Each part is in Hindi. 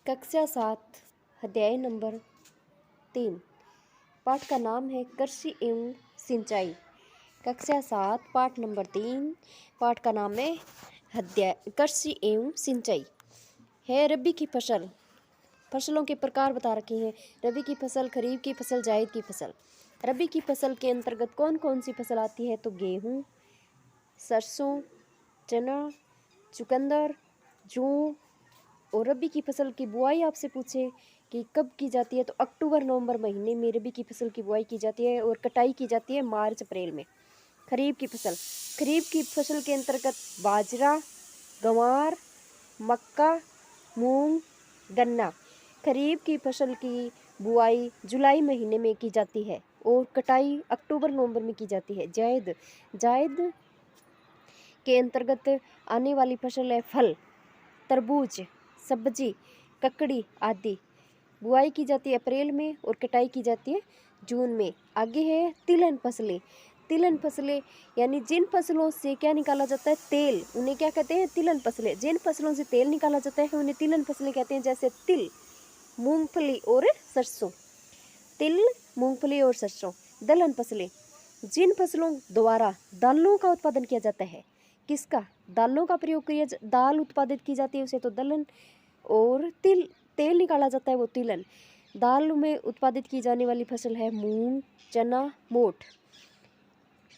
कक्षा 7 अध्याय नंबर 3। पाठ का नाम है कृषि एवं सिंचाई। कक्षा 7 पाठ नंबर 3। पाठ का नाम है अध्याय कृषि एवं सिंचाई। है रबी की फसल। फसलों के प्रकार बता रखे हैं। रबी की फसल, खरीफ की फसल, जायद की फसल। रबी की फसल के अंतर्गत कौन कौन सी फसल आती है? तो गेहूँ, सरसों, चना, चुकंदर, जौ। और रबी की फसल की बुआई आपसे पूछे कि कब की जाती है, तो अक्टूबर नवंबर महीने में रबी की फसल की बुआई की जाती है और कटाई की जाती है मार्च अप्रैल में। खरीफ की फसल। खरीफ की फसल के अंतर्गत बाजरा, गंवार, मक्का, मूंग, गन्ना। खरीफ की फसल की बुआई जुलाई महीने में की जाती है और कटाई अक्टूबर नवंबर में की जाती है। जायद। जायद के अंतर्गत आने वाली फसल है फल, तरबूज, सब्जी, ककड़ी आदि। बुआई की जाती है अप्रैल में और कटाई की जाती है जून में। आगे है तिलहन फसलें। तिलहन फसलें यानी जिन फसलों से क्या निकाला जाता है? तेल, उन्हें क्या कहते हैं? तिलहन फसलें। जिन फसलों से तेल निकाला जाता है उन्हें तिलहन फसलें कहते हैं, जैसे तिल, मूंगफली और सरसों। तिल, मूंगफली और सरसों। दलहन फसलें, जिन फसलों द्वारा दालों का उत्पादन किया जाता है। किसका? दालों का प्रयोग किया, दाल उत्पादित की जाती है उसे तो दलहन, और तेल निकाला जाता है वो तिलहन। दाल में उत्पादित की जाने वाली फसल है मूंग, चना, मोठ।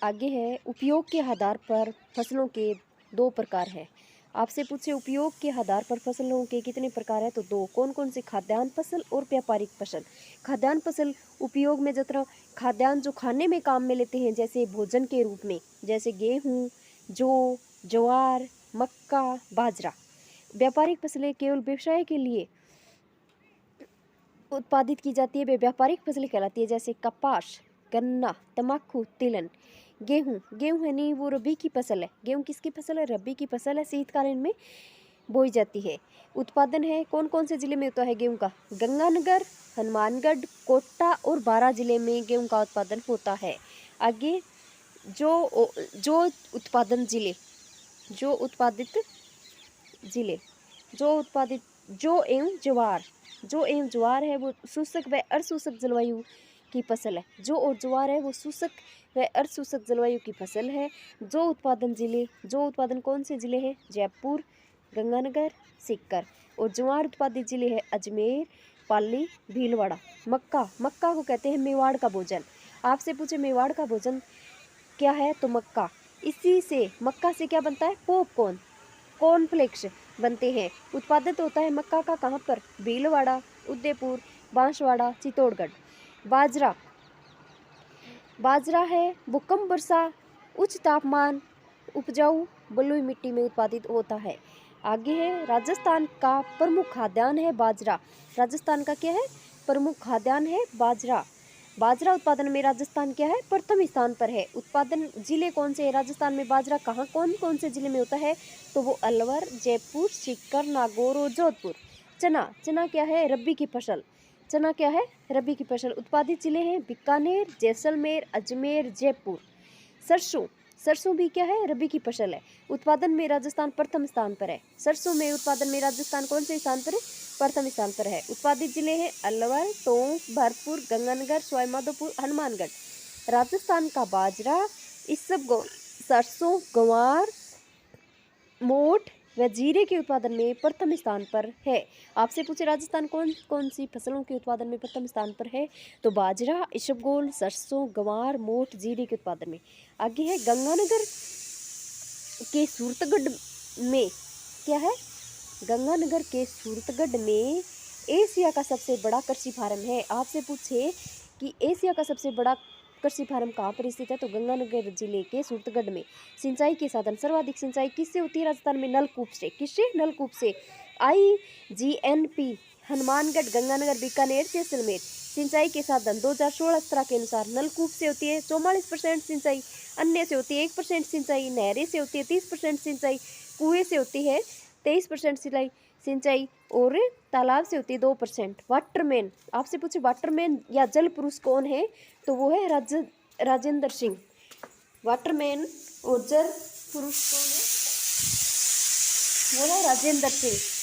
आगे है उपयोग के आधार पर फसलों के दो प्रकार है। आपसे पूछे उपयोग के आधार पर फसलों के कितने प्रकार है? तो दो। कौन कौन से? खाद्यान्न फसल और व्यापारिक फसल। खाद्यान्न फसल उपयोग में जितना खाद्यान्न जो खाने में काम में लेते हैं, जैसे भोजन के रूप में, जैसे गेहूँ, जौ, ज्वार, मक्का, बाजरा। व्यापारिक फसलें केवल व्यवसाय के लिए उत्पादित की जाती है, वे व्यापारिक फसलें कहलाती है, जैसे कपास, गन्ना, तंबाकू, तिलहन। गेहूँ। गेहूँ है नहीं, वो रबी की फसल है। गेहूँ किसकी फसल है? रबी की फसल है, शीतकालीन में बोई जाती है। उत्पादन है कौन कौन से जिले में होता है गेहूँ का? गंगानगर, हनुमानगढ़, कोटा और बारां जिले में गेहूँ का उत्पादन होता है। आगे जो उत्पादन जिले, जो उत्पादित जिले, जो एवं ज्वार। जो एवं ज्वार है वो शुष्क व अर्धशुष्क जलवायु की फसल है। जो और ज्वार है वो शुष्क व अर्धशुष्क जलवायु की फसल है। जो उत्पादन कौन से जिले हैं? जयपुर, गंगानगर, सीकर। और ज्वार उत्पादित जिले हैं अजमेर, पाली, भीलवाड़ा। मक्का को कहते हैं मेवाड़ का भोजन। आपसे पूछे मेवाड़ का भोजन क्या है? तो मक्का। मक्का से क्या बनता है? पॉपकॉर्न, कॉर्नफ्लेक्स बनते हैं। उत्पादित होता है मक्का का कहाँ पर? भीलवाड़ा, उदयपुर, बांसवाड़ा, चित्तौड़गढ़। बाजरा है भूकंप वर्षा, उच्च तापमान, उपजाऊ बलुई मिट्टी में उत्पादित होता है। आगे है राजस्थान का प्रमुख खाद्यान्न है बाजरा। राजस्थान का क्या है? प्रमुख खाद्यान्न है बाजरा। बाजरा उत्पादन में राजस्थान क्या है? प्रथम स्थान पर है। उत्पादन जिले कौन से है राजस्थान में? बाजरा कहाँ कौन कौन से जिले में होता है? तो वो अलवर, जयपुर, सीकर, नागौर और जोधपुर। चना क्या है? रबी की फसल। चना क्या है? रबी की फसल। उत्पादित जिले हैं बीकानेर, जैसलमेर, अजमेर, जयपुर। सरसों भी क्या है? रबी की फसल है। उत्पादन में राजस्थान प्रथम स्थान पर है। सरसों में उत्पादन में राजस्थान कौन से स्थान पर है? प्रथम स्थान पर है। उत्पादित जिले हैं अलवर, टोंक, भरतपुर, गंगानगर, सवाईमाधोपुर, हनुमानगढ़। राजस्थान का बाजरा, इसबगोल, सरसों, गंवार, मोठ व जीरे के उत्पादन में प्रथम स्थान पर है। आपसे पूछे राजस्थान कौन कौन सी फसलों के उत्पादन में प्रथम स्थान पर है? तो बाजरा, इसबगोल, सरसों, गंवार, मोठ, जीरे के उत्पादन में। आगे है गंगानगर के सूरतगढ़ में क्या है? गंगानगर के सूरतगढ़ में एशिया का सबसे बड़ा कृषि फार्म है। आपसे पूछे कि एशिया का सबसे बड़ा कृषि फार्म कहाँ पर स्थित है? तो गंगानगर जिले के सूरतगढ़ में। सिंचाई के साधन, सर्वाधिक सिंचाई किससे होती है राजस्थान में? नलकूप से। किससे? नलकूप से। IGNP हनुमानगढ़, गंगानगर, बीकानेर, जैसलमेर। सिंचाई के साधन 2016-17 के अनुसार नलकूप से होती है 44% सिंचाई, अन्य से होती है 1% सिंचाई, नहरें से होती है 30% सिंचाई, कुएं से होती है 23% सिंचाई और तालाब से होती है 2%। वाटरमैन, आपसे पूछे वाटरमैन या जल पुरुष कौन है? तो वो है राजेंद्र सिंह। वाटरमैन और जल पुरुष कौन है? वो है राजेंद्र सिंह।